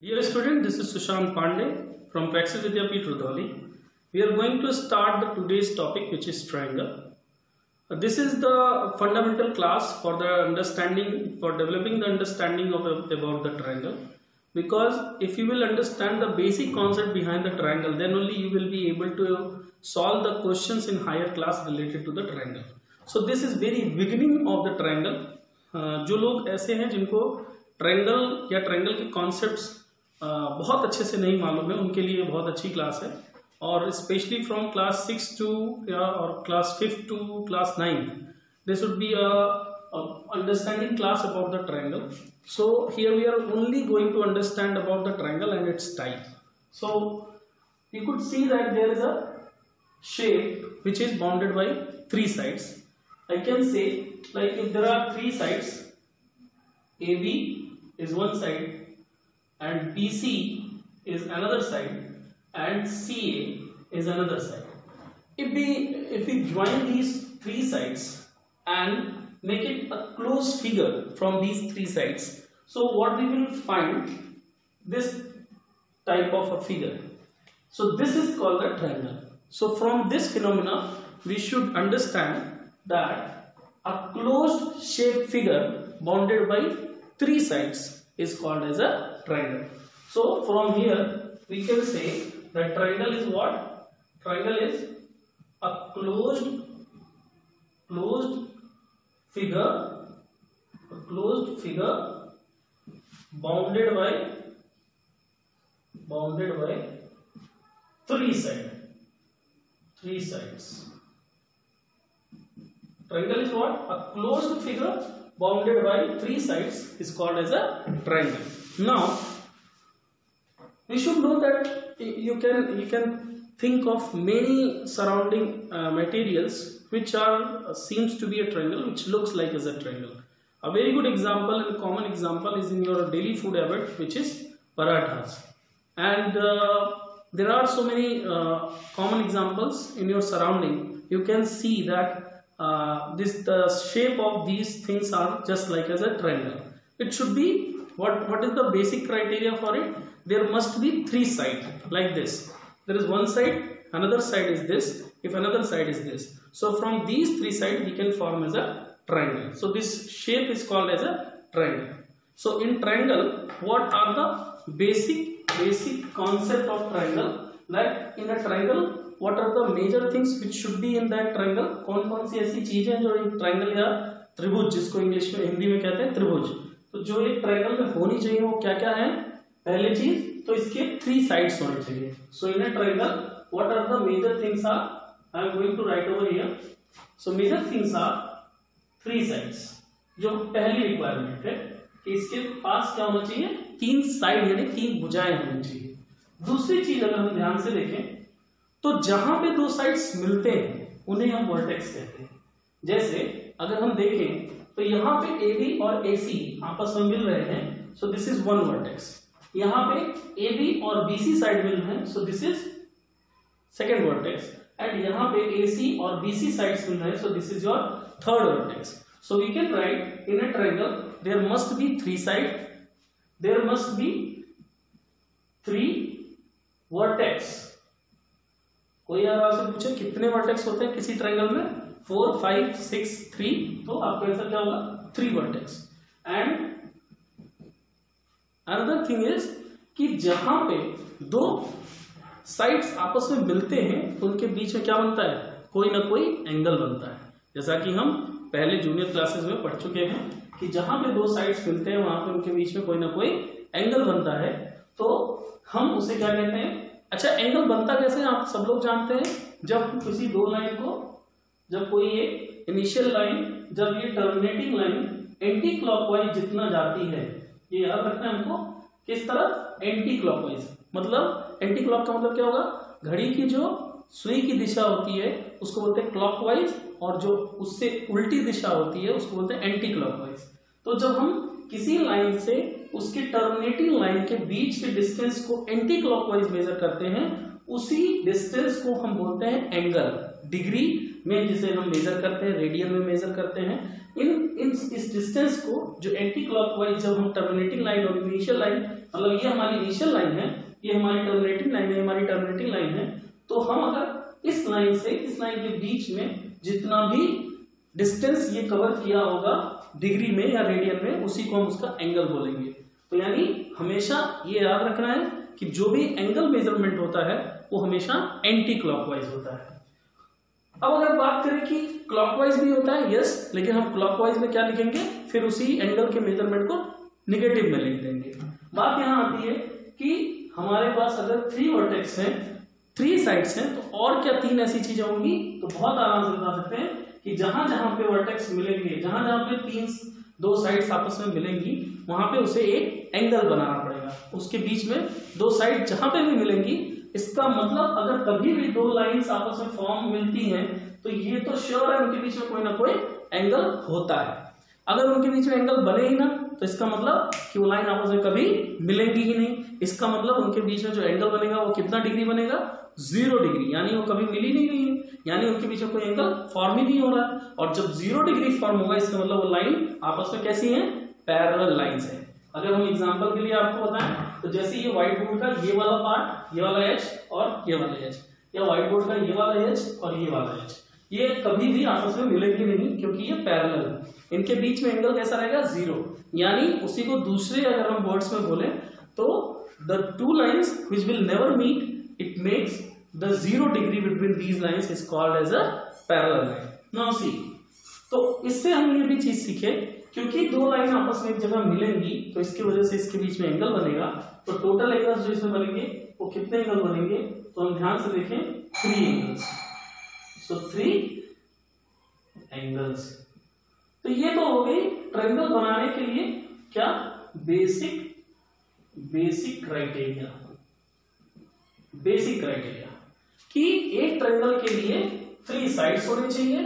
Dear student, this is Sushant Pandey from Praxis Vidyapeeth Rudoli. We are going to start the today's topic, which is triangle. This is the fundamental class for developing the understanding about the triangle. Because if you will understand the basic concept behind the triangle, then only you will be able to solve the questions in higher class related to the triangle. So this is very beginning of the triangle. जो लोग ऐसे हैं जिनको triangle या triangle के concepts बहुत अच्छे से नहीं मालूम है, उनके लिए बहुत अच्छी क्लास है. और स्पेशली फ्रॉम क्लास 6 टू और class 5 to class 9 this would be understanding class about the triangle. So here we are only going to understand about the triangle and its type. So you could see that there is a shape which is bounded by three sides. I can say, like, if there are three sides, AB is one side and BC is another side and CA is another side. If we join these three sides and make it a closed figure from these three sides, so what we will find, this type of a figure. So this is called a triangle. So from this phenomena we should understand that a closed shaped figure bounded by three sides is called as a triangle. So from here we can say that triangle is what? Triangle is a closed figure bounded by three sides. Triangle is what? A closed figure bounded by three sides is called as a triangle. Now we should know that you can think of many surrounding materials which seems to be a triangle, which looks like as a triangle. A very good example and common example is in your daily food habit, which is parathas. And there are so many common examples in your surrounding. You can see that the shape of these things are just like as a triangle. It should be what is the basic criteria for it? There must be three sides like this. There is one side, another side is this, if another side is this. So from these three sides we can form as a triangle. So this shape is called as a triangle. So in triangle, what are the basic concept of triangle? Like in a triangle, what are the major things which should be in that triangle? कौन सी ऐसी चीजें जो एक triangle या त्रिभुज, जिसको English में हिंदी में कहते हैं त्रिभुज, तो जो एक ट्रायंगल में होनी चाहिए वो क्या क्या है? पहले चीज तो इसके थ्री साइड्स होने चाहिए. So in a triangle what are the major things are, I am going to write over here. So major things are three sides. जो पहली रिक्वायरमेंट है कि इसके पास क्या होना चाहिए? तीन साइड यानी तीन भुजाएं होनी चाहिए. दूसरी चीज अगर हम ध्यान से देखें तो जहां पे दो साइड्स मिलते हैं उन्हें हम वर्टेक्स कहते हैं. जैसे अगर हम देखें तो यहाँ पे AB और AC आपस में मिल रहे हैं, so this is one vertex. यहाँ पे AB और BC साइड मिल रहे हैं, so this is second vertex. And यहाँ पे AC और BC साइड्स मिल रहे हैं, so this is your third vertex. So we can write in a triangle there must be three side, there must be three vertex. कोई यार आपसे पूछे कितने वर्टेक्स होते हैं किसी ट्रायंगल में? 4, 5, 6, 3. तो आपका आंसर क्या होगा? 3 vertex. And another thing is कि जहां पे दो साइड्स आपस में मिलते हैं तो उनके बीच में क्या बनता है? कोई ना कोई एंगल बनता है. जैसा कि हम पहले जूनियर क्लासेस में पढ़ चुके हैं कि जहां पे दो साइड्स मिलते हैं वहां पे उनके बीच में कोई ना कोई एंगल बनता है. तो हम उसे क्या कहते हैं? अच्छा, एंगल बनता कैसे आप सब लोग जानते हैं. जब किसी दो लाइन को, जब कोई एक इनिशियल लाइन, जब ये टर्मिनेटिंग लाइन एंटी क्लॉकवाइज जितना जाती है, ये याद रखना है हमको, किस तरफ? Anti clockwise. मतलब एंटी क्लॉक का मतलब क्या होगा? घड़ी की जो सुई की दिशा होती है उसको बोलते हैं क्लॉकवाइज, और जो उससे उल्टी दिशा होती है उसको बोलते हैं एंटी क्लॉकवाइज. तो जब हम किसी लाइन से उसके टर्मिनेटिंग लाइन के बीच के डिस्टेंस को एंटी क्लॉकवाइज मेजर करते हैं, उसी डिस्टेंस को हम बोलते हैं एंगल. डिग्री में जिसे हम मेजर करते हैं, रेडियन में मेजर करते हैं. इस डिस्टेंस को जो एंटी क्लॉकवाइज जब हम टर्मिनेटिंग लाइन और इनिशियल लाइन मतलब ये हमारी इनिशियल लाइन है, ये हमारी टर्मिनेटिंग लाइन है, हमारी टर्मिनेटिंग लाइन है। तो हम अगर इस लाइन से इस लाइन के बीच में जितना भी डिस्टेंस ये कवर किया होगा डिग्री में या रेडियन में, उसी को हम उसका एंगल बोलेंगे। तो यानी हमेशा ये याद रखना है कि जो भी एंगल मेजरमेंट होता है वो हमेशा एंटी क्लॉकवाइज होता है। अब अगर बात करें कि क्लॉकवाइज भी होता है, यस, लेकिन हम क्लॉकवाइज में क्या लिखेंगे, फिर उसी एंगल के मेजरमेंट को निगेटिव में लिख देंगे। बात यहां आती है कि हमारे पास अगर 3 वर्टेक्स हैं, 3 साइड्स हैं, तो और क्या 3 ऐसी चीजें होंगी, तो बहुत आराम से बता सकते हैं कि जहां जहां पे वर्टेक्स मिलेंगे, जहां जहां पे 2 साइड्स आपस में मिलेंगी, वहां पे उसे एक एंगल बनाना पड़ेगा। उसके बीच में 2 साइड जहां पे भी मिलेंगी, इसका मतलब अगर कभी भी 2 लाइंस आपस में फॉर्म मिलती हैं तो ये तो श्योर है उनके बीच में कोई ना कोई एंगल होता है। अगर उनके बीच में एंगल बने ही ना, तो इसका मतलब कि वो लाइन आपस में कभी मिलेंगी ही नहीं। इसका मतलब उनके बीच में जो एंगल बनेगा वो कितना डिग्री बनेगा, 0 डिग्री, यानी वो कभी मिली नहीं गई है, यानी उनके बीच में कोई एंगल फॉर्म ही नहीं हो रहा है। और जब 0 डिग्री फॉर्म होगा, इसका मतलब वो लाइन आपस में कैसी है, पैरेलल लाइंस है। अगर हम एग्जांपल के लिए आपको बताएं तो जैसे ये व्हाइट बोर्ड का ये वाला पार्ट, ये वाला एज और ये वाला एज, या व्हाइट बोर्ड का ये वाला एज और ये वाला एज, ये कभी भी आपस में मिलेंगे नहीं क्योंकि ये पैरेलल है। इनके बीच में एंगल कैसा रहेगा, 0, यानी उसी को दूसरे अगर हम वर्ड्स में बोले तो the 2 lines which will never meet, it makes the 0 degree between these lines is called as a parallel line. Now see, तो इससे हम ये भी चीज सीखे, क्योंकि 2 लाइन आपस में एक जगह मिलेंगी तो इसकी वजह से इसके बीच में एंगल बनेगा। तो टोटल एंगल्स जो इसमें बनेंगे वो कितने एंगल बनेंगे, तो हम ध्यान से देखें, 3 एंगल्स। सो 3 एंगल्स। तो ये तो हो गई ट्रायंगल बनाने के लिए क्या, बेसिक क्राइटेरिया। बेसिक क्राइटेरिया कि एक ट्रायंगल के लिए 3 साइड्स होने चाहिए,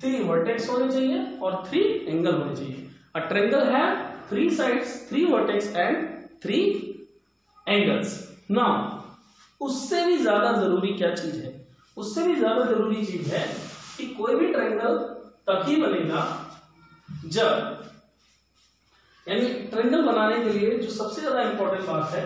3 वर्टेक्स होने चाहिए और 3 एंगल होने चाहिए। अ ट्रायंगल है 3 sides, 3 vertex and 3 angles. Now उससे भी ज्यादा जरूरी क्या चीज है, उससे भी ज्यादा जरूरी चीज है कि कोई भी ट्रायंगल तभी बनेगा जब, यानी ट्रायंगल बनाने के लिए जो सबसे ज्यादा इंपॉर्टेंट बात है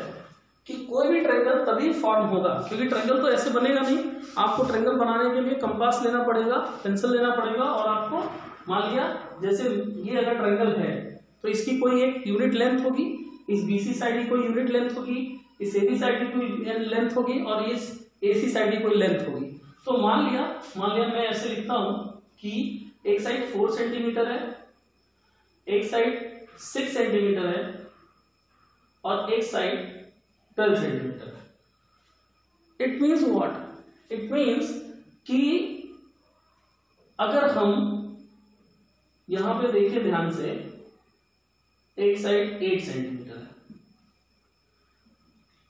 कि कोई भी ट्रायंगल तभी फॉर्म होगा, क्योंकि ट्रायंगल तो ऐसे बनेगा नहीं। आपको ट्रायंगल बनाने के लिए कंपास लेना पड़ेगा, पेंसिल लेना पड़ेगा, और आपको मान लिया जैसे ये अगर ट्रायंगल है तो इसकी कोई एक यूनिट लेंथ होगी, इस बीसी साइड की कोई यूनिट लेंथ होगी, इस एबी साइड की कोई लेंथ होगी और इस एसी साइड की कोई लेंथ होगी। तो मान लिया मैं ऐसे लिखता हूं कि एक साइड 4 सेंटीमीटर है, एक साइड 6 सेंटीमीटर है और एक साइड 12 सेंटीमीटर है। It means what, it means कि अगर हम यहां पे देखें ध्यान से, एक साइड 8 सेंटीमीटर है,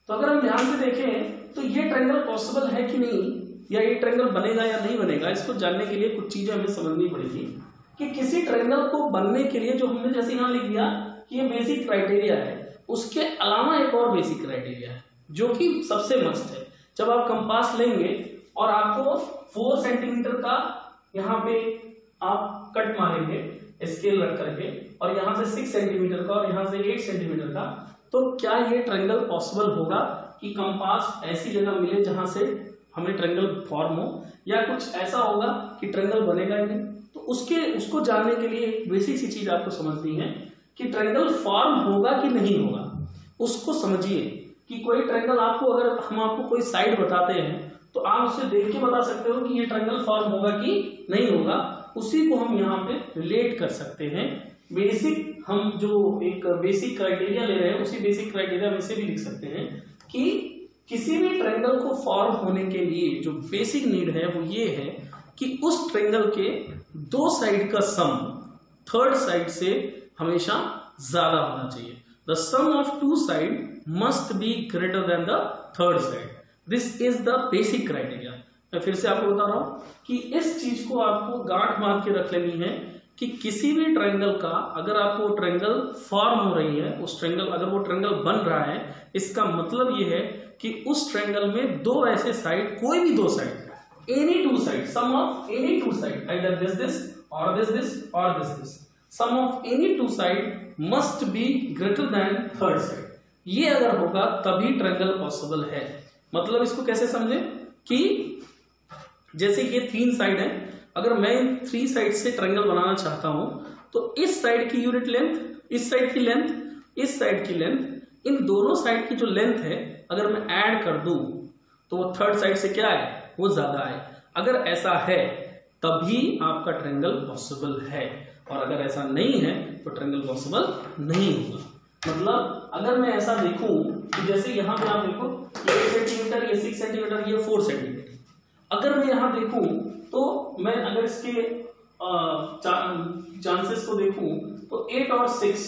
तो अगर हम ध्यान से देखें तो ये ट्रायंगल पॉसिबल है कि नहीं, या ये ट्रायंगल बनेगा या नहीं बनेगा, इसको जानने के लिए कुछ चीजें हमें समझनी पड़ेगी। कि किसी ट्रायंगल को बनने के लिए जो हमने जैसे यहां लिख दिया कि ये बेसिक क्राइटेरिया है, उसके अलावा एक और बेसिक क्राइटेरिया है जो कि सबसे मस्त है। जब आप कंपास लेंगे और आपको 4 सेंटीमीटर का यहाँ पे आप कट मारेंगे स्केल रख करके, और यहाँ से 6 सेंटीमीटर का और यहाँ से 8 सेंटीमीटर का, तो क्या ये ट्रायंगल पॉसिबल होगा कि कंपास ऐसी जगह मिले जहां से हमें ट्रायंगल फॉर्म हो, या कुछ ऐसा होगा कि ट्रायंगल बनेगा ही नहीं। तो उसको जानने के लिए एक बेसिक सी चीज आपको समझनी है कि ट्रायंगल फॉर्म होगा कि नहीं होगा। उसको समझिए कि कोई ट्रायंगल आपको, अगर हम आपको कोई साइड बताते हैं तो आप उसे देख के बता सकते हो कि ये ट्रायंगल फॉर्म होगा कि नहीं होगा। उसी को हम यहाँ पे रिलेट कर सकते हैं। बेसिक, हम जो एक बेसिक क्राइटेरिया ले रहे हैं उसी बेसिक क्राइटेरिया में से भी लिख सकते हैं कि किसी भी ट्रायंगल को फॉर्म होने के लिए जो बेसिक नीड है वो ये है कि उस ट्रायंगल के 2 साइड का सम 3rd साइड से हमेशा ज्यादा होना चाहिए। The sum of 2 side must be greater than the 3rd side. This is the basic criteria. मैं फिर से आपको बता रहा हूं कि इस चीज को आपको गांठ मार के रख लेनी है कि किसी भी ट्रायंगल का, अगर आपको ट्रायंगल फॉर्म हो रही है, उस ट्रायंगल, अगर वो ट्रायंगल बन रहा है, इसका मतलब ये है कि उस ट्रायंगल में 2 ऐसे साइड, कोई भी 2 side, any 2 side, sum of any 2 side, either this or this or this, sum of any 2 side must be greater than 3rd side. ये अगर होगा तभी ट्रायंगल पॉसिबल है। मतलब इसको कैसे समझे कि जैसे ये 3 साइड है, अगर मैं 3 साइड से ट्रायंगल बनाना चाहता हूं तो इस साइड की यूनिट लेंथ, इस साइड की लेंथ, इस साइड की लेंथ, इन दोनों साइड की जो लेंथ है अगर मैं ऐड कर दूं तो वो थर्ड साइड से क्या है, वो ज्यादा है। अगर ऐसा है तभी आपका ट्रायंगल पॉसिबल है, और अगर ऐसा नहीं है तो ट्रायंगल पॉसिबल नहीं होगा। मतलब अगर मैं ऐसा देखूं कि जैसे यहां पे आप देखो ये 8 सेंटीमीटर, ये 6 सेंटीमीटर, ये 4 सेंटीमीटर, अगर मैं यहां देखूं तो मैं अगर इसके चांसेस को देखूं तो 8 और 6,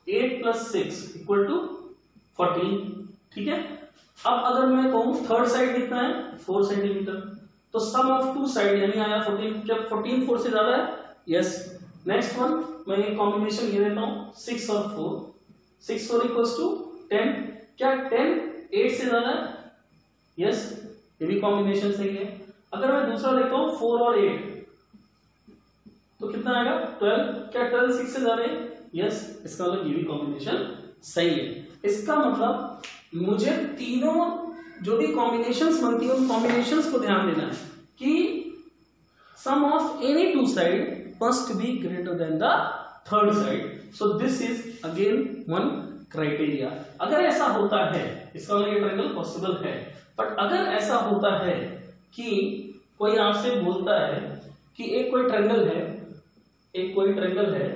8 + 6 = 14, ठीक है। अब अगर मैं कहूं थर्ड साइड कितना है, 4 सेंटीमीटर, तो सम ऑफ 2 साइड यानी आया 14, जब 14 4 से ज्यादा है, यस। नेक्स्ट वन मैं एक कॉम्बिनेशन ये देता हूं 6 और 4, 6 4 = 10, क्या 10 8 से ज्यादा है, यस, ये भी कॉम्बिनेशन सही है। अगर मैं दूसरा देखता हूं 4 और 8 तो कितना आएगा 12, क्या 12 6 से ज्यादा है, यस, इसका मतलब ये भी कॉम्बिनेशन सही है। इसका मतलब मुझे तीनों जो भी कॉम्बिनेशंस बनती है उन कॉम्बिनेशंस को ध्यान देना है कि sum of any 2 side must be greater than the third side, so this is again one criteria। अगर ऐसा होता है इसका मतलब ये ट्रायंगल पॉसिबल है। बट अगर ऐसा होता है कि कोई आपसे बोलता है कि एक कोई ट्रायंगल है, एक कोई ट्रायंगल है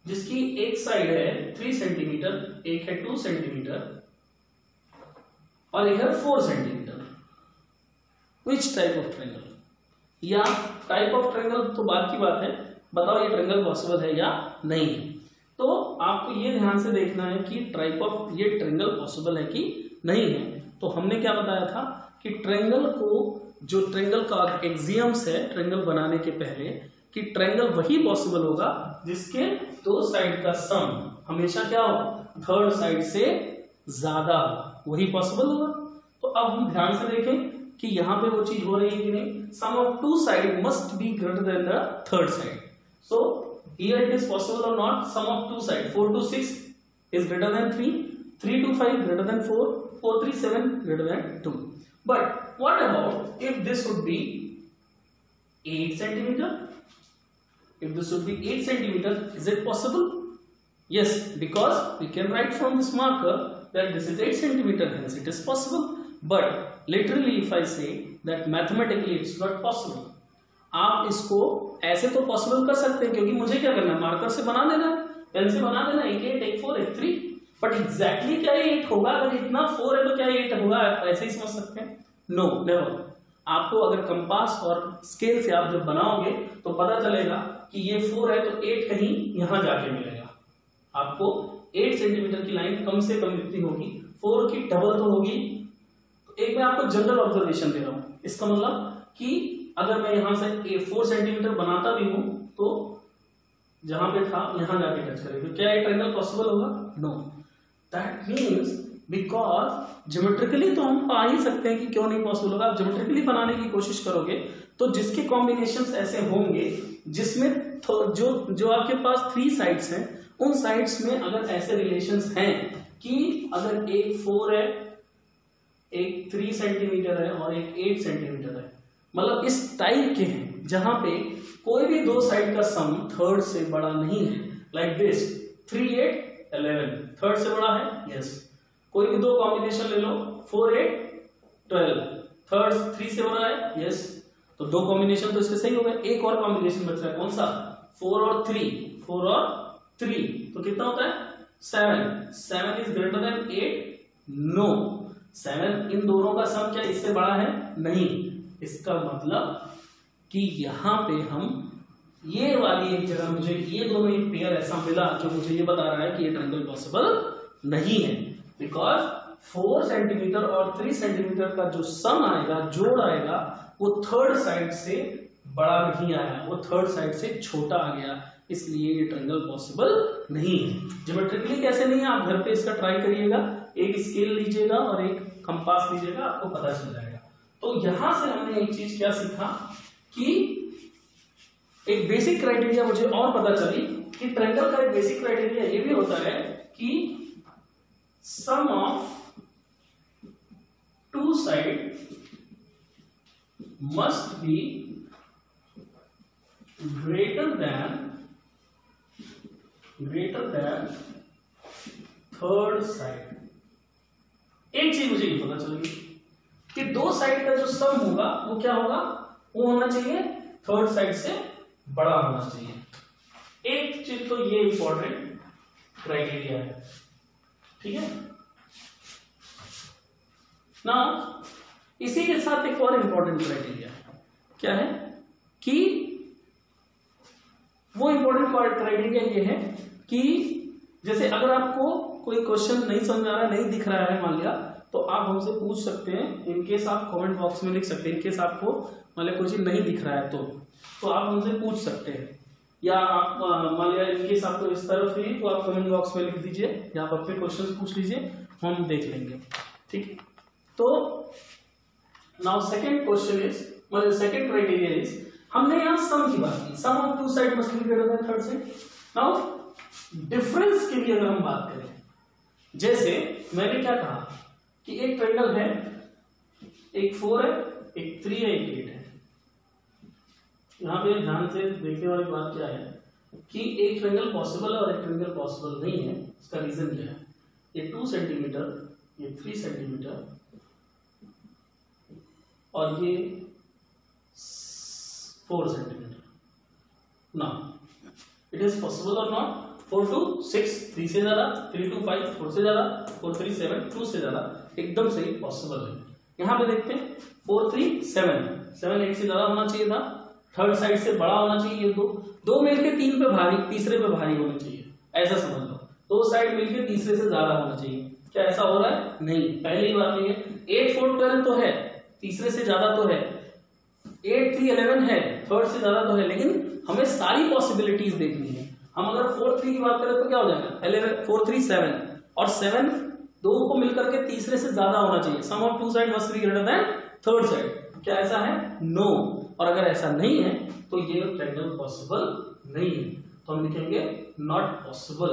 जिसकी एक साइड है 3 सेंटीमीटर, एक है 2 सेंटीमीटर और एक है 4 centimetre, which type of triangle, या टाइप ऑफ ट्रायंगल तो बात की बात है, बताओ ये ट्रायंगल पॉसिबल है या नहीं है। तो आपको ये ध्यान से देखना है कि टाइप ऑफ ये ट्रायंगल पॉसिबल है कि नहीं है। तो हमने क्या बताया था कि ट्रायंगल को, जो ट्रायंगल का एक्सियम्स है ट्रायंगल बनाने के पहले, कि ट्रायंगल वही पॉसिबल होगा जिसके 2 साइड का सम हमेशा क्या हो, थर्ड साइड से ज्यादा हो, वही पॉसिबल होगा। तो अब हम ध्यान से देखें कि यहां पे वो चीज हो रही है कि नहीं, sum of 2 side must be greater than the third side. So here it is possible और not, sum of 2 side 4 to 6 is greater than 3, 3 to 5 greater than 4, 4 3 7 greater than 2. But what about if this would be 8 centimeter? If this would be 8 centimeter, is it possible? Yes, because we can write from this marker that this is 8 centimeter, hence it is possible. But literally if I say that mathematically it's not possible, आप इसको ऐसे तो possible कर सकते हैं क्योंकि मुझे क्या करना है, मार्कर से बना देना है, पेन से बना देना, एक 8 एक 4 एक 3, बट एग्जैक्टली क्या ये 8 होगा, अगर इतना 4 है तो क्या ये 8 होगा, आप ऐसे ही समझ सकते हैं, नो नेवर। आपको अगर कंपास और स्केल से आप जब बनाओगे तो पता चलेगा कि ये 4 है तो 8 कहीं यहां जाके मिलेगा। आपको 8 सेंटीमीटर की लाइन कम से कम इतनी होगी, 4 की डबल तो होगी। एक मैं आपको जनरल ऑब्जर्वेशन दे रहा हूं, इसका मतलब कि अगर मैं यहां से 4 सेंटीमीटर बनाता भी हूं तो जहां पे था यहां जाके टच करेगा, क्या ये ट्रायंगल पॉसिबल होगा, no. That means because geometrically तो हम पा ही सकते हैं कि क्यों नहीं पॉसिबल होगा। आप ज्योमेट्रिकली बनाने की कोशिश करोगे तो जिसके कॉम्बिनेशंस ऐसे होंगे जिसमें जो आपके पास 3 साइड्स हैं, उन साइड्स में अगर ऐसे रिलेशंस हैं कि अगर एक 4 है, एक 3 सेंटीमीटर है और एक 8 सेंटीमीटर है, मतलब इस टाइप के हैं जहां पे कोई भी 2 साइड का सम थर्ड से बड़ा नहीं है, लाइक दिस 3 8 11 थर्ड से बड़ा है, यस। कोई भी 2 कॉम्बिनेशन ले लो, 4 8 12 थर्ड 3 से बड़ा है, यस। तो 2 कॉम्बिनेशन तो इसके सही हो गए। एक और कॉम्बिनेशन बच रहा है, कौन सा, 4 और 3, 4 और 3 तो कितना होता है 7, 7 इज ग्रेटर देन 8, नो, 7 इन दोनों का सम क्या इससे बड़ा है, नहीं। इसका मतलब कि यहां पे हम ये वाली एक जगह मुझे ये दोनों एक पेयर ऐसा मिला जो मुझे ये बता रहा है कि ये ट्रायंगल पॉसिबल नहीं है, बिकॉज 4 सेंटीमीटर और 3 सेंटीमीटर का जो सम आएगा, जोड़ आएगा, वो थर्ड साइड से बड़ा नहीं आया, वो थर्ड साइड से छोटा आ गया, इसलिए ये ट्रायंगल पॉसिबल नहीं है। ज्योमेट्रिकली कैसे नहीं है, आप घर पे इसका ट्राई करिएगा, एक स्केल लीजिएगा और एक कंपास लीजिएगा, आपको पता चल जाएगा। तो यहां से हमने एक चीज क्या सीखा कि एक बेसिक क्राइटेरिया मुझे और पता चली कि ट्रायंगल का एक बेसिक क्राइटेरिया ये भी होता है कि sum of two side must be greater than third side। एक चीज मुझे ये पता चल गई कि दो साइड का जो सम होगा वो क्या होगा, वो होना चाहिए थर्ड साइड से बड़ा होना चाहिए। एक चीज तो ये इंपॉर्टेंट क्राइटेरिया है, ठीक है ना। इसी के साथ एक और इंपॉर्टेंट क्राइटेरिया है, क्या है कि वो इंपॉर्टेंट क्राइटेरिया ये है कि जैसे अगर आपको कोई क्वेश्चन नहीं समझ आ रहा है, नहीं दिख रहा है मान लिया, तो आप हमसे पूछ सकते हैं। इनकेस आप कमेंट बॉक्स में लिख सकते हैं, इनकेस आपको मान लिया कोई चीज नहीं दिख रहा है तो आप हमसे पूछ सकते हैं, या आप मान लिया इनकेस आपको इस तरफ ही तो आप कमेंट बॉक्स में लिख दीजिए या आप अपने क्वेश्चन पूछ लीजिए, हम देख लेंगे, ठीक है। तो नाउ सेकंड क्वेश्चन इज, मतलब सेकंड क्राइटेरिया इज, हमने यहाँ सम की बात की, sum of two side must be greater than third side. Now difference के लिए अगर हम बात करें, जैसे मैंने क्या कहा कि एक ट्रायंगल है, एक 4 है, एक 3 है, एक 8 है। यहां पे ध्यान से देखने वाली बात क्या है कि एक ट्रायंगल पॉसिबल है और एक ट्रायंगल पॉसिबल नहीं है। इसका रीजन क्या है, ये 2 सेंटीमीटर, ये 3 सेंटीमीटर और ये 4 सेंटीमीटर। ना इट इज पॉसिबल और नॉट। 4 to 6 3 से ज्यादा, 3 to 5 4 से ज्यादा, 4 3 7 2 से ज्यादा, एकदम सही पॉसिबल है। यहां पे देखते हैं 4 3 7 7 8 से ज्यादा होना चाहिए था, थर्ड साइड से बड़ा होना चाहिए। ये दो मिलके 3 पे भारी, तीसरे पे भारी होना चाहिए, ऐसा समझ लो। दो साइड मिलके तीसरे से ज्यादा होना चाहिए। क्या ऐसा हो रहा है? नहीं, पहली बात नहीं है। 8 4 12 तो है, तीसरे से ज्यादा तो है। 8 3 11 है, थर्ड से ज्यादा तो है, लेकिन हमें सारी पॉसिबिलिटीज देखनी है। हम अगर 4 3 की बात करें तो क्या हो जाएगा, 11 4 3 7 और 7 दो को मिलकर के तीसरे से ज्यादा होना चाहिए। Sum of two side must be greater than third side. क्या ऐसा है? नो। और अगर ऐसा नहीं है तो ये ट्रायंगल पॉसिबल नहीं है, तो हम लिखेंगे not possible.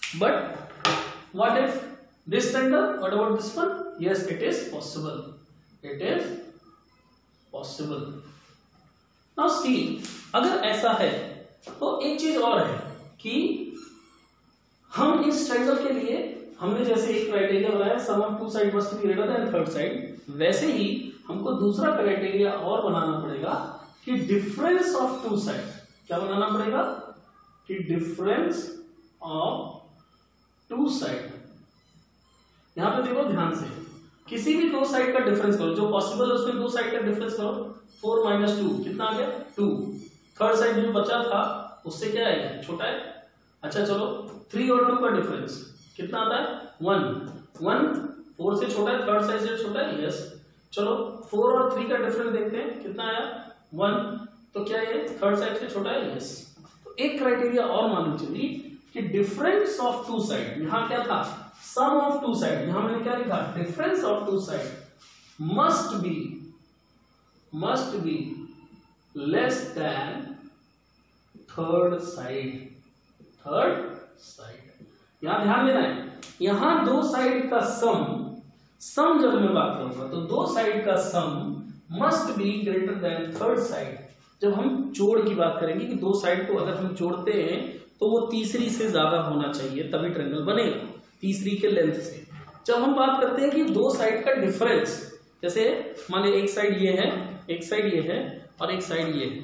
But what if this triangle, what about this one? Yes, it is possible, it is possible. Now see, अगर ऐसा है तो एक चीज और है कि हम इस ट्रायंगल के लिए हमने जैसे एक क्राइटेरिया बनाया, sum of two side must be greater than third side, वैसे ही हमको दूसरा क्राइटेरिया और बनाना पड़ेगा कि डिफरेंस ऑफ टू साइड। क्या बनाना पड़ेगा? कि डिफरेंस ऑफ टू साइड। यहां पे देखो ध्यान से, किसी भी दो साइड का डिफरेंस करो, जो पॉसिबल है उसमें दो साइड का डिफरेंस करो। 4 - 2 कितना आ गया? 2। थर्ड साइड जो बचा था उससे क्या आएगा? छोटा है। अच्छा चलो, 3 और 2 का डिफरेंस कितना आता है? 1 1 4 से छोटा है, थर्ड साइड से छोटा है। यस, चलो 4 और 3 का डिफरेंस देखते हैं, कितना आया? 1। तो क्या ये थर्ड साइड से छोटा है? यस। तो एक क्राइटेरिया और मालूम चली कि डिफरेंस ऑफ टू साइड, यहां क्या था? Sum of two side. यहां मैंने क्या लिखा? Difference of two side must be less than third side. यहां ध्यान देना है, यहां दो साइड का सम जब मैं बात करूंगा तो दो साइड का sum must be greater than third side. जब हम जोड़ की बात करेंगे कि दो साइड को अगर हम जोड़ते हैं तो वो तीसरी से ज्यादा होना चाहिए, तभी ट्रायंगल बनेगा, तीसरी के लेंथ से। जब हम बात करते हैं कि दो साइड का डिफरेंस, जैसे मान लीजिए एक साइड ये है, एक साइड ये है और एक साइड ये है,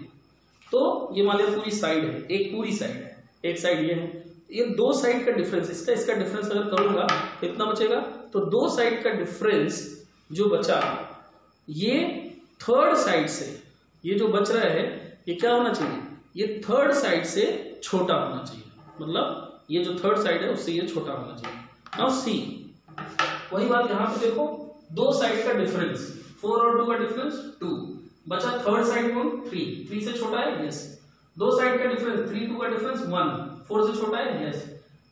तो ये मान लीजिए पूरी साइड है, एक पूरी साइड है, एक साइड ये है। ये दो साइड का डिफरेंस, इसका डिफरेंस अगर करूंगा तो कितना बचेगा? तो दो साइड का डिफरेंस जो बचा, ये थर्ड साइड से, ये जो बच रहा है ये क्या होना चाहिए? ये थर्ड साइड से छोटा होना चाहिए। मतलब ये जो थर्ड साइड है उससे ये छोटा होना चाहिए। नाउ सी, वही बात यहां पे देखो, दो साइड का डिफरेंस 4 और 2 का डिफरेंस 2 बचा, थर्ड साइड कौन? 3 से छोटा है। यस। दो साइड का डिफरेंस 3 2 का डिफरेंस 1 4 से छोटा है। यस।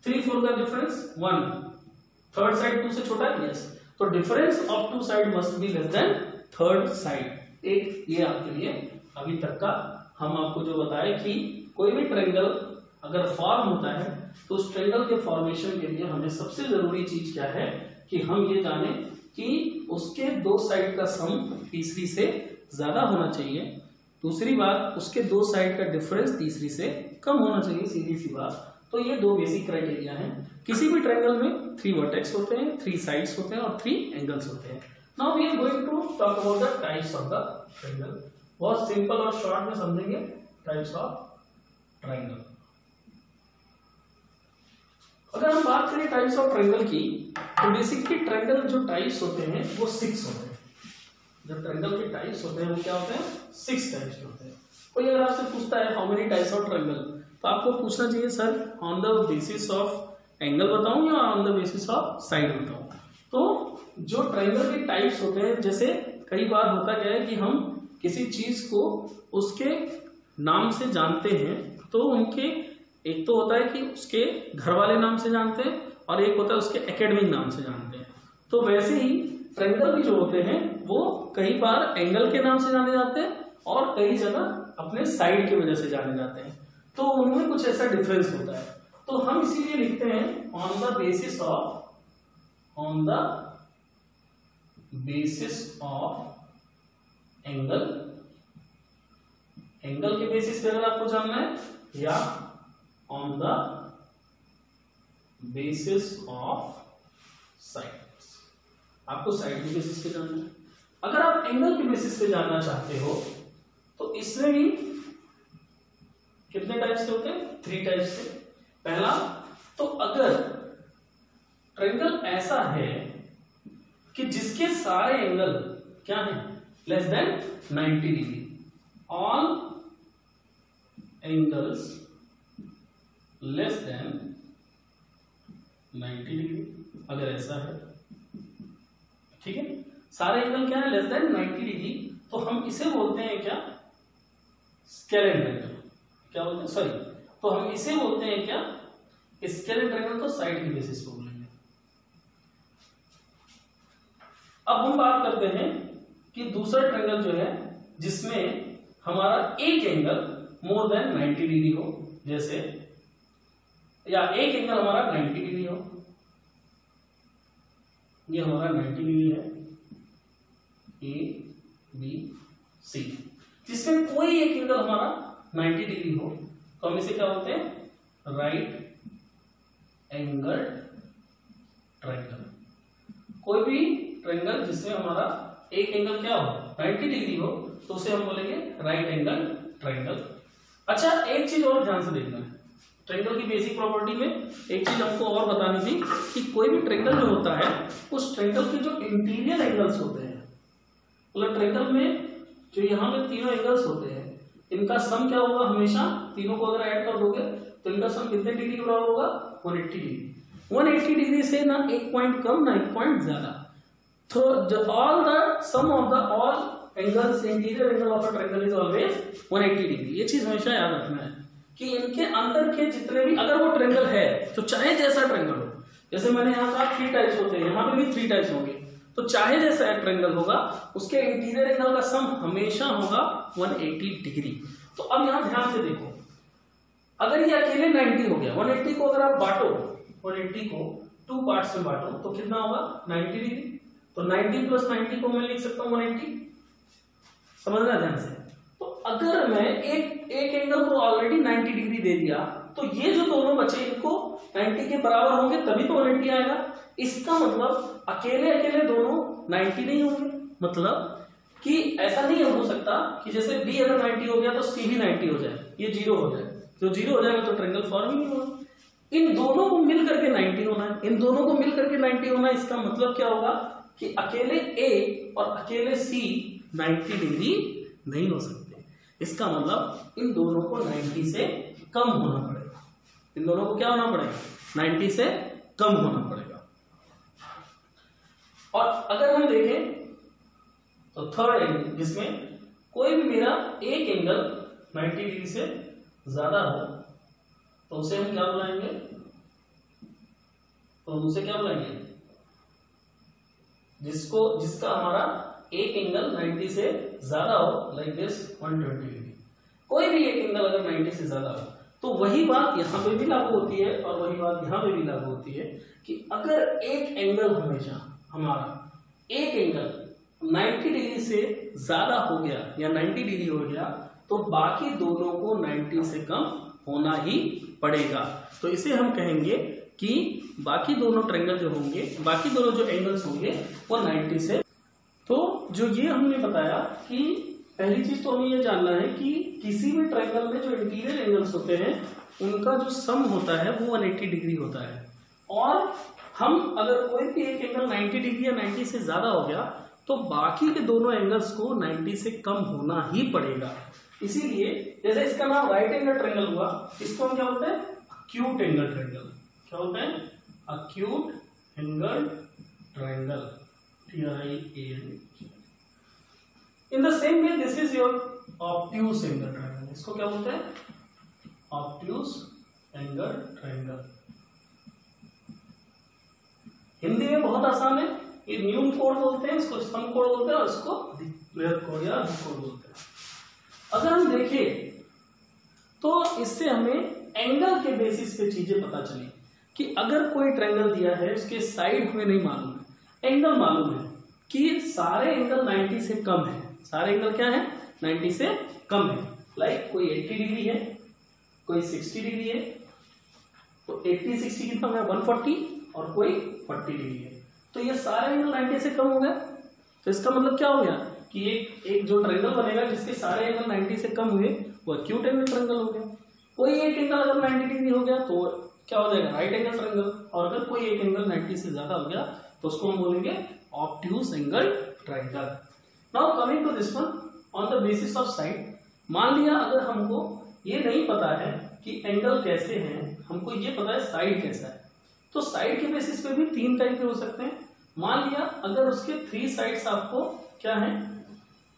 3 4 का डिफरेंस 1, थर्ड साइड 2 से छोटा है। यस। तो difference of two side must be less than third side. एक ये आपके लिए अभी तक का हम आपको जो बताए कि कोई भी ट्रायंगल अगर फॉर्म होता है तो उस ट्रायंगल के फॉर्मेशन के लिए हमें सबसे जरूरी चीज क्या है कि हम ये जाने कि उसके दो साइड का सम तीसरी से ज्यादा होना चाहिए। दूसरी बात, उसके दो साइड का डिफरेंस तीसरी से कम होना चाहिए, सीधी सी बात। तो ये दो बेसिक क्राइटेरिया हैं। किसी भी ट्रायंगल में 3 वर्टेक्स होते हैं, 3 साइड्स होते हैं और 3 एंगल्स होते हैं। Now we are going to talk about the types of the triangle. बहुत सिंपल और शॉर्ट में समझेंगे टाइप्स ऑफ ट्रायंगल। अगर हम बात करें टाइप्स ऑफ ट्रायंगल की, तो बेसिकली ट्रायंगल जो टाइप्स होते हैं वो 6 होते हैं। जो ट्रायंगल के टाइप्स होते हैं वो क्या होते हैं? 6 टाइप्स के होते हैं। कोई अगर आपसे पूछता है how many types of triangle, तो आपको पूछना चाहिए sir on the basis of angle बताऊं या on the basis of side बताऊं। तो जो ट्रायंगल के टाइप्स होते हैं, जैसे कई बार होता क्या है कि हम किसी चीज को उसके नाम से जानते हैं, तो उनके एक तो होता है कि उसके घर वाले नाम से जानते हैं और एक होता है उसके एकेडमिक नाम से जानते हैं। तो वैसे ही ट्रायंगल भी जो होते हैं वो कई बार एंगल के नाम से जाने जाते हैं और कई जगह अपने साइड की वजह से जाने जाते हैं। तो उनमें कुछ ऐसा डिफरेंस होता है। तो हम इसीलिए लिखते हैं on the basis of angle. Angle के बेसिस पे अगर आपको जानना है, या on the basis of side. आपको साइड के बेसिस पे जानना है। अगर आप एंगल के बेसिस पे जानना चाहते हो तो इसमें भी कितने टाइप्स के होते हैं? 3 टाइप्स के। पहला, तो अगर ट्रायंगल ऐसा है कि जिसके सारे एंगल क्या है? Less than 90 degree. All angles less than 90 degree, अगर ऐसा है, ठीक है, सारे एंगल क्या है? Less than 90 degree. तो हम इसे बोलते हैं क्या? Scalene triangle. क्या बोलते हैं? सॉरी, तो हम इसे बोलते हैं क्या? Scalene triangle. तो साइड के बेसिस पे बोलेंगे। अब हम बात करते हैं कि दूसरा ट्रायंगल जो है जिसमें हमारा एक एंगल मोर देन 90 डिग्री हो, जैसे, या एक एंगल हमारा 90 डिग्री हो। ये हमारा 90 डिग्री है, ए बी सी, जिसमें कोई एक एंगल हमारा 90 डिग्री हो, तो हम इसे क्या बोलते हैं? Right angle triangle. कोई भी ट्रायंगल जिसमें हमारा एक एंगल क्या हो? 90 डिग्री हो, तो उसे हम बोलेंगे राइट एंगल ट्रायंगल। अच्छा, एक चीज और ध्यान से देखना है। ट्रायंगल की बेसिक प्रॉपर्टी में एक चीज हमको और बतानी थी कि कोई भी ट्रायंगल जो होता है, उस ट्रायंगल के जो इंटीरियर एंगल्स होते हैं, मतलब ट्रायंगल में जो यहाँ पे तीनों एंगल्स होते हैं, इनका सम क्या होगा? हमेशा तीनों को अगर ऐड कर दोगे तो इनका सम कितने डिग्री के बराबर होगा? 180 डिग्री। 180 डिग्री से ना एक पॉइंट कम ना एक पॉइंट ज्यादा। तो all the sum of the all angles, interior angle of a triangle is always 180 degree. ये चीज हमेशा याद रखना है कि इनके अंदर के जितने भी, अगर वो ट्रायंगल है तो चाहे जैसा ट्रायंगल हो, जैसे मैंने यहाँ कहा 3 टाइप्स होते हैं, यहाँ पे भी 3 टाइप्स होंगे, तो चाहे जैसा ट्रायंगल होगा उसके इंटीरियर एंगल का सम हमेशा होगा 180 डिग्री। तो अब यहाँ ध्यान से देखो, अगर ये अकेले 90 हो गया, 180 को अगर आप बांटो, 180 को 2 पार्ट्स में बांटो तो कितना होगा? 90 डिग्री। तो 90 प्लस 90 को मैं लिख सकता हूँ 180। समझना ध्यान से। तो अगर मैं एक एंगल को ऑलरेडी 90 डिग्री दे दिया, तो ये जो दोनों बचे इनको 90 के बराबर होंगे तभी तो 180 आएगा। इसका मतलब अकेले अकेले दोनों 90 नहीं होंगे। मतलब कि ऐसा नहीं हो सकता कि जैसे B अगर 90 हो गया तो C भी 90 हो जाए, ये 0 हो जाए। जो 0 हो जाएगा तो ट्रायंगल फॉर्म ही नहीं होगा। इन दोनों को मिल करके 90 होना है, इन दोनों को मिल करके 90 होना है। इसका मतलब क्या होगा कि अकेले A और अकेले C 90 डिग्री नहीं हो सकते। इसका मतलब इन दोनों को 90 से कम होना पड़ेगा। इन दोनों को क्या होना पड़ेगा? 90 से कम होना पड़ेगा। और अगर हम देखें तो थर्ड एंगल, जिसमें कोई भी मेरा एक एंगल 90 डिग्री से ज्यादा हो, तो उसे हम क्या बुलाएंगे? तो उसे क्या बुलाएंगे? जिसका हमारा एक एंगल 90 से ज्यादा हो, लाइक दिस 120 डिग्री। कोई भी एक एंगल अगर 90 से ज्यादा हो तो वही बात यहाँ पे भी लागू होती है और वही बात यहाँ पे भी लागू होती है कि अगर एक एंगल हमेशा हमारा एक एंगल 90 डिग्री से ज्यादा हो गया या 90 डिग्री हो गया तो बाकी दोनों को 90 से कम होना ही पड़ेगा। तो इसे हम कहेंगे कि बाकी दोनों ट्रायंगल जो होंगे, बाकी दोनों जो एंगल्स होंगे वो 90 से। तो जो ये हमने बताया कि पहली चीज तो हमें ये जानना है कि किसी भी ट्रायंगल में जो इंटीरियर एंगल्स होते हैं उनका जो सम होता है वो 180 डिग्री होता है। और हम अगर कोई भी एक एंगल 90 डिग्री या 90 से ज्यादा हो गया तो बाकी के दोनों एंगल्स को 90 से कम होना ही पड़ेगा। इसीलिए जैसे इसका नाम राइट एंगल ट्रायंगल हुआ, इसको हम क्या बोलते हैं? Acute angle triangle. क्या बोलते हैं? Acute angle triangle. In the same way this is your obtuse angle triangle. इसको क्या बोलते हैं? Obtuse angle triangle. हिंदी में बहुत आसान है, ये न्यून कोड बोलते हैं, इसको सम कोड बोलते हैं और इसको दिक्लेयर कोड या कोड बोलते हैं। अगर हम देखें तो इससे हमें एंगल के बेसिस पे चीजें पता चली कि अगर कोई ट्रायंगल दिया है उसके साइड हमें नहीं मालूम है, एंगल मालूम है कि सारे एंगल 90 से कम है। सारे एंगल क्या है? 90 से कम है। लाइक कोई 80 डिग्री है, कोई 60 डिग्री है, तो 80 60 कितना है? 140, और कोई 40 डिग्री है। तो ये सारे एंगल 90 से कम हो गए। तो इसका मतलब क्या हो गया कि एक जो ट्रायंगल बनेगा जिसके सारे एंगल 90 से कम हुए वो एक्यूट एंगल ट्रायंगल हो गया। कोई एक एंगल अगर 90 डिग्री हो गया तो क्या हो जाएगा? Right angle triangle. और अगर कोई एक एंगल 90 से ज्यादा हो गया तो उसको हम बोलेंगे obtuse angle triangle. Now coming to this one on the basis of side. मान लिया अगर हमको ये नहीं पता है कि एंगल कैसे हैं, हमको ये पता है साइड कैसा है, तो साइड के बेसिस पे भी 3 टाइप के हो सकते हैं। मान लिया अगर उसके 3 साइड्स आपको क्या है?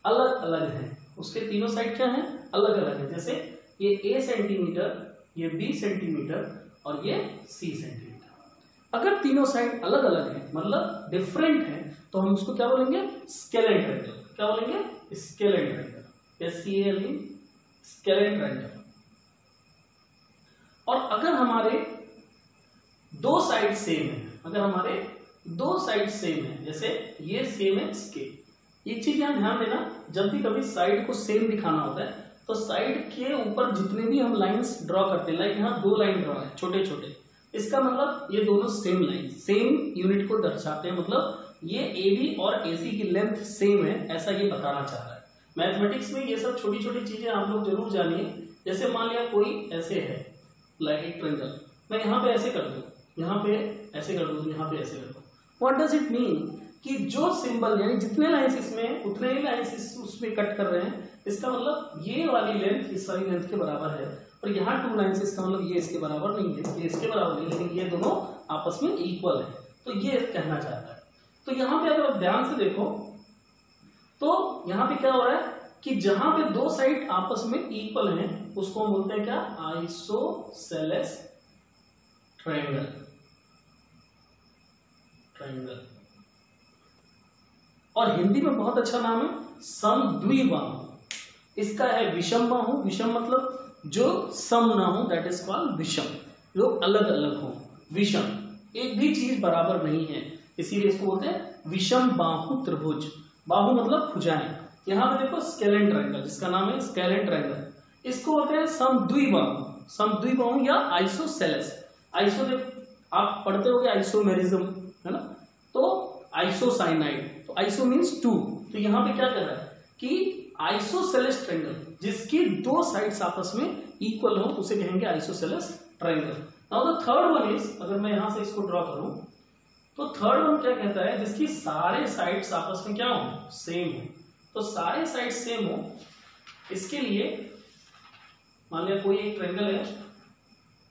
अलग अलग है, उसके तीनों साइड क्या है? अलग अलग है। जैसे ये A सेंटीमीटर, ये B सेंटीमीटर और ये C सेंटीमीटर। अगर तीनों साइड अलग अलग है मतलब डिफरेंट है तो हम उसको क्या बोलेंगे? Scalene triangle. क्या बोलेंगे? Scalene triangle. SCALE, scalene triangle. और अगर हमारे दो साइड सेम है, अगर हमारे दो साइड सेम है, जैसे ये सेम है इसके, एक चीज यहां ध्यान देना, जब भी कभी साइड को सेम दिखाना होता है तो साइड के ऊपर जितने भी हम लाइंस ड्रॉ करते हैं, लाइक यहाँ 2 लाइन ड्रॉ है छोटे छोटे, इसका मतलब ये दोनों सेम लाइन सेम यूनिट को दर्शाते हैं, मतलब ये AB और AC की लेंथ सेम है, ऐसा ये बताना चाह रहा है। मैथमेटिक्स में ये सब छोटी छोटी चीजें आप लोग जरूर जानिए। जैसे मान लिया कोई ऐसे है, लाइक एक ट्रायंगल, मैं यहाँ पे ऐसे कर दूं, यहाँ पे ऐसे कर दूं, यहाँ पे ऐसे कर दूं। व्हाट डज इट मीन कि जो सिंबल यानी जितने लाइंस इसमें उतने ही लाइंस उसमें कट कर रहे हैं, इसका मतलब ये वाली लेंथ इस वाली लेंथ के बराबर है, और यहाँ 2 लाइंस इसका मतलब ये इसके बराबर नहीं है, ये इसके बराबर नहीं, लेकिन ये दोनों आपस में इक्वल है। तो ये कहना चाहता है। तो यहाँ पे अगर आप ध्यान से देखो तो यहाँ पे क्या हो रहा है कि जहां पे 2 साइड आपस में इक्वल हैं उसको हम बोलते हैं क्या? Isosceles triangle. ट्रायंगल। और हिंदी में बहुत अच्छा नाम है समद्विबाहु। इसका है विषम बाहु। विषम मतलब जो सम ना हो, दैट इज कॉल्ड विषम, जो अलग अलग हो। विषम, एक भी चीज बराबर नहीं है, इसीलिए इसको बोलते हैं विषम बाहु त्रिभुज। बाहु मतलब भुजाएं। यहाँ पे देखो स्केलेन ट्रायंगल, जिसका नाम है स्केलेन ट्रायंगल, इसको बोलते हैं समद्विबाहु। समद्विबाहु या आइसोसेलेस। आइसो आप पढ़ते होगे आइसोमेरिज्म, है ना, तो आइसोसाइनाइड, तो आइसो मीन्स 2। तो यहाँ पे क्या कर रहा है कि आइसोसेलेस ट्रायंगल जिसकी 2 साइड्स आपस में इक्वल हो उसे कहेंगे isosceles triangle. Now the third one is, अगर मैं यहां से इसको ड्रॉ करूं तो थर्ड वन क्या कहता है? जिसकी सारे साइड्स आपस में क्या हो? सेम हो। तो सारे साइड सेम हो, इसके लिए मान लिया कोई एक ट्रायंगल है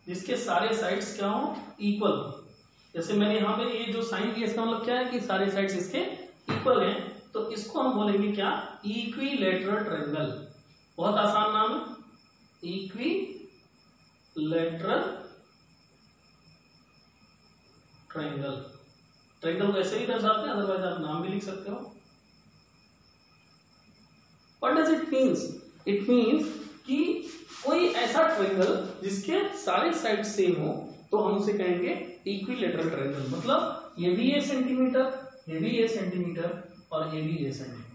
जिसके सारे साइड्स क्या हो? इक्वल हो। जैसे मैंने यहाँ पे ये जो साइन दिया इसका मतलब क्या है कि सारे साइड्स इसके इक्वल हैं, तो इसको हम बोलेंगे क्या? Equilateral triangle. बहुत आसान नाम है, इक्विलैटरल ट्रायंगल। ट्रायंगल को ऐसे भी दर्शाते हैं, अदरवाइज आप नाम भी लिख सकते हो। What does it means? It means कि कोई ऐसा ट्रायंगल जिसके सारे साइड सेम हो तो हम उसे कहेंगे इक्विलेटरल ट्रायंगल। मतलब ये भी ए सेंटीमीटर, ये भी ए सेंटीमीटर और ये भी ए सेंटीमीटर,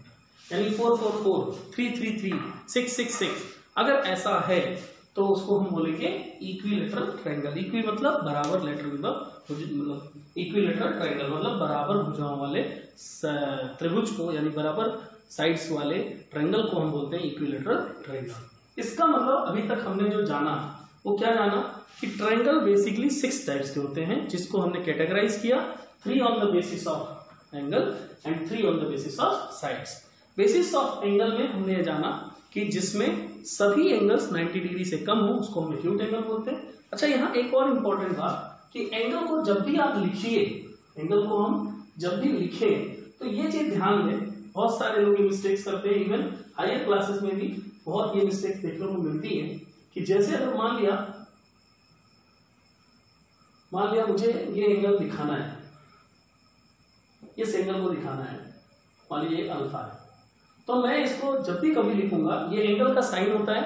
यानी 4 4 4 3 3 3 6 6 6 अगर ऐसा है तो उसको हम बोलेंगे इक्विलेटरल ट्रायंगल। इक्वी मतलब बराबर, लेटर मतलब इक्विलेटरल ट्रायंगल मतलब बराबर भुजाओं वाले त्रिभुज को, यानी बराबर साइड्स वाले ट्रायंगल को हम बोलते हैं इक्विलेटरल ट्रायंगल। इसका मतलब अभी तक हमने जो जाना वो क्या जाना कि ट्रायंगल बेसिकली 6 टाइप्स के होते हैं, जिसको हमने कैटेगराइज किया 3 on the basis of angle and 3 on the basis of sides. Basis of angle में हमने ये जाना कि जिसमें सभी एंगल्स 90 डिग्री से कम हो उसको हम एक्यूट एंगल बोलते हैं। अच्छा, यहाँ एक और इम्पोर्टेंट बात कि एंगल को जब भी आप लिखिए, एंगल को हम जब भी लिखें तो ये चीज ध्यान दें, बहुत सारे लोग ये मिस्टेक्स करते हैं, इवन हायर क्लासेस में भी बहुत ये मिस्टेक्स देखने को मिलती है कि जैसे अगर मान लिया मुझे ये एंगल दिखाना है, इस एंगल को दिखाना है, मान लीजिए अल्फा है, तो मैं इसको जब भी कभी लिखूंगा ये एंगल का साइन होता है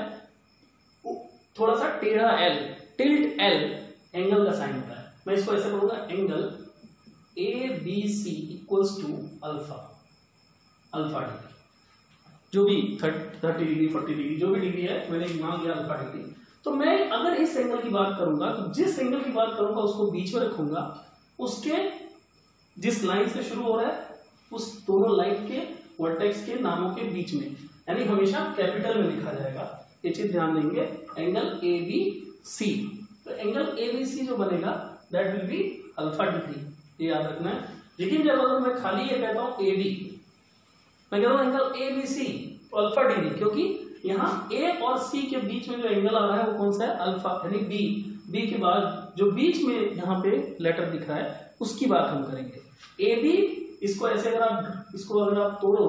थोड़ा सा टेढ़ा एल, टिल्ट एल एंगल का साइन होता है। मैं इसको ऐसे बोलूंगा angle A B C equals to alpha, alpha degree, जो भी 30 डिग्री 40 डिग्री जो भी डिग्री है मैंने मान लिया अल्फा डिग्री। तो मैं अगर इस एंगल की बात करूंगा तो जिस एंगल की बात करूंगा उसको बीच में रखूंगा, उसके जिस लाइन से शुरू हो रहा है उस दोनों लाइन के वर्टेक्स के नामों के बीच में, यानी हमेशा कैपिटल में लिखा जाएगा। ये चीज ध्यान देंगे, एंगल ए बी सी, तो एंगल ए बी सी जो बनेगा that will be alpha degree, ये याद रखना है। लेकिन जब अगर मैं खाली ये कहता हूं ए बी, मैं कहता हूं एंगल ए बी सी तो अल्फा डिग्री, क्योंकि यहाँ ए और सी के बीच में जो एंगल आ रहा है वो कौन सा है, अल्फा, यानी बी। बी के बाद जो बीच में यहाँ पे लेटर दिख रहा है उसकी बात हम करेंगे। ए बी, इसको ऐसे अगर आप तोड़ो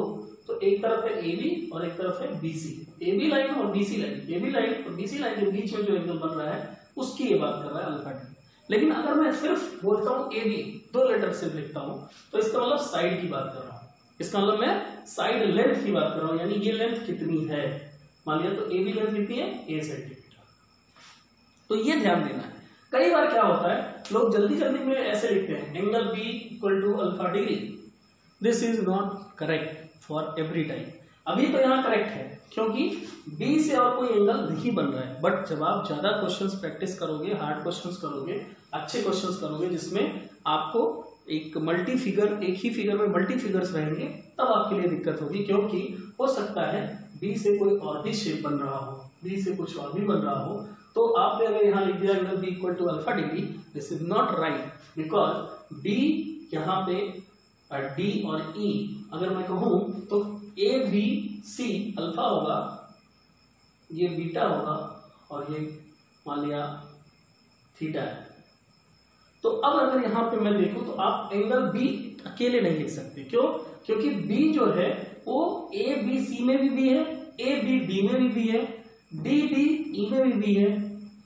तो एक तरफ है ए बी और एक तरफ है B C, A B line और B C line, A B line और बी सी लाइन के बीच में जो एंगल बन रहा है उसकी ये बात कर रहा है अल्फा डिग्री। लेकिन अगर मैं सिर्फ बोलता हूँ ए बी, 2 लेटर से लिखता हूँ, तो इसका मतलब साइड की बात कर रहा हूँ, इसका मतलब मैं साइड लेंथ की बात कर रहा हूँ, यानी ये लेंथ कितनी है, मान लिया तो ए बी लेंथ कितनी है, ए सेंटीमीटर। तो ये ध्यान देना है। कई बार क्या होता है लोग जल्दी जल्दी में ऐसे लिखते हैं angle B equal to alpha degree, this is not correct for every time. अभी तो यहाँ करेक्ट है क्योंकि बी से और कोई एंगल नहीं बन रहा है, बट जब आप ज्यादा क्वेश्चंस प्रैक्टिस करोगे, हार्ड क्वेश्चंस करोगे, अच्छे क्वेश्चंस करोगे जिसमें आपको एक मल्टी फिगर, एक ही फिगर में मल्टी फिगर्स रहेंगे, तब आपके लिए दिक्कत होगी, क्योंकि हो सकता है बी से कोई और भी शेप बन रहा हो, बी से कुछ और भी बन रहा हो, तो आपने अगर यहाँ लिख दिया angle B equal to alpha degree, this is not right, because B यहाँ पे डी और ई अगर मैं कहूं तो ए बी सी अल्फा होगा, ये बीटा होगा और ये मान लिया थीटा है। तो अब अगर यहाँ पे मैं देखूं तो आप एंगल बी अकेले नहीं लिख सकते, क्यों? क्योंकि बी जो है वो ए बी सी में भी बी है, ए बी डी में भी बी है, डी बी ई में भी बी है,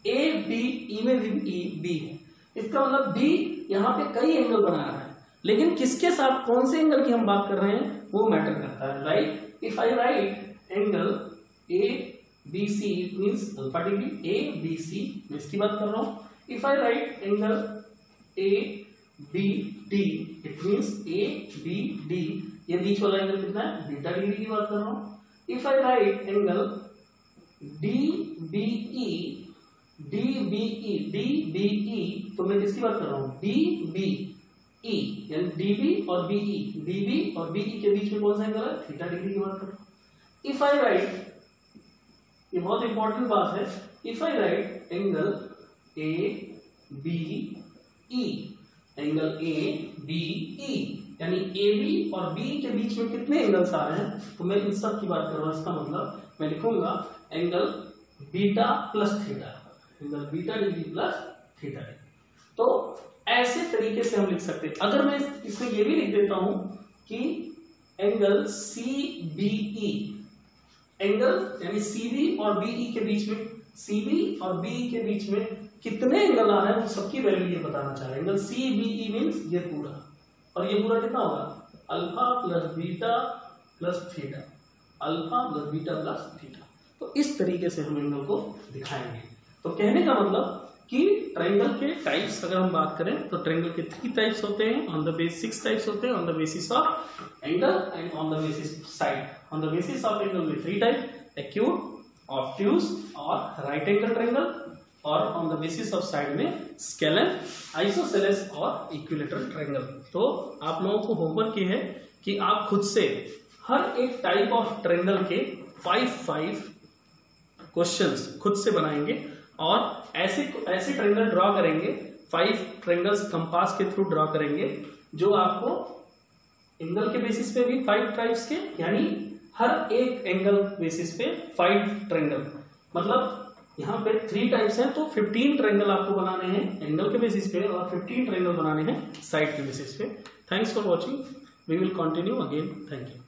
ए बी ई में भी बी है। इसका मतलब बी यहाँ पे कई एंगल बना रहा है, लेकिन किसके साथ, कौन से एंगल की हम बात कर रहे हैं वो मैटर करता है। Right, if I write angle A B C it means alpha degree, A B C मैं इसकी बात कर रहा हूं। If I write angle A B D it means A B D, ये बीच वाला एंगल कितना है, बीटा डिग्री की बात कर रहा हूं। If I write angle D B E, D B E, D B E, तो मैं किसकी बात कर रहा हूं, डी बी ई, यानी डीबी और बीई, डीबी और बीई के बीच में कौन सा एंगल है, थीटा डिग्री की बात कर रहा हूं। इफ आई राइट, ये बहुत इंपॉर्टेंट बात है, if I write angle A B E, angle A B E, यानी ए बी और बी के बीच में कितने एंगल्स आ रहे हैं, तो मैं इन सब की बात कर रहा हूं। इसका मतलब मैं लिखूंगा angle beta plus theta, angle beta degree plus theta degree. तो ऐसे तरीके से हम लिख सकते हैं। अगर मैं इसमें ये भी लिख देता हूं कि angle C B E, angle यानी सी बी और बीई के बीच में, सी बी और बीई के बीच में कितने एंगल आ रहे हैं वो सबकी वैल्यू ये बताना चाह रहे हैं। Angle C B E means ये पूरा, और ये पूरा कितना होगा, alpha plus beta plus theta, alpha plus beta plus theta. तो इस तरीके से हम एंगल को दिखाएंगे। तो कहने का मतलब कि ट्रायंगल के टाइप्स अगर हम बात करें तो ट्रायंगल के 3 टाइप्स होते हैं, ऑन द बेसिस 6 टाइप्स होते हैं, on the basis of angle and on the basis side. On the basis of angle में 3 टाइप, एक्यूट, ऑब्ट्यूज और राइट एंगल ट्रायंगल, और on the basis of side में scalene, isosceles और equilateral triangle. तो आप लोगों को होमवर्क ये है कि आप खुद से हर एक टाइप ऑफ ट्रायंगल के 5 क्वेश्चंस खुद से बनाएंगे और ऐसे ट्रायंगल ड्रॉ करेंगे, 5 ट्रायंगल्स कंपास के थ्रू ड्रॉ करेंगे, जो आपको एंगल के बेसिस पे भी 5 टाइप्स के, यानी हर एक एंगल बेसिस पे 5 ट्रायंगल, मतलब यहाँ पे 3 टाइप्स हैं तो 15 ट्रायंगल आपको बनाने हैं एंगल के बेसिस पे और 15 ट्रायंगल बनाने हैं साइड के बेसिस पे। Thanks for watching, we will continue again. Thank you.